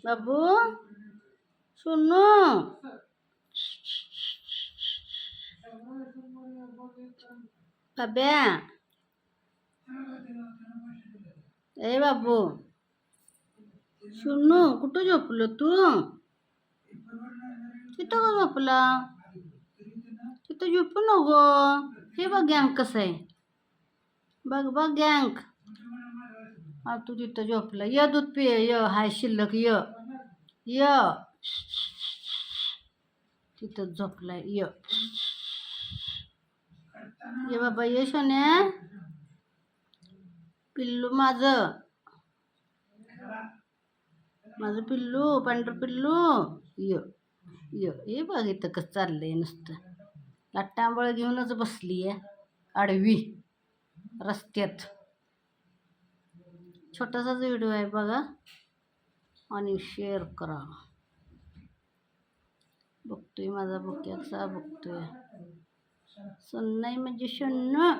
बाबू सुनो बाब्या ए बाबू सुनो कुठं झोपलं तू तिथं का झोपला तिथं झोपू नको हे बघ गँग कसं आहे बघ बघ गँग तू तिथं झोपला य दूध पिय य हाय शिल्लक य तिथं झोपलाय ये बाबा ये सोन्या पिल्लू माझं पिल्लू पांढरं पिल्लू य हे बघ इथं कसं चाललंय नुसतं लाट्टांबळ घेऊनच बसली आहे आडवी रस्त्यात छोटासाच व्हिडिओ आहे बघा आणि शेअर करा बघतोय माझा बुक्या कसा बघतोय सन्नाई म्हणजे शन्न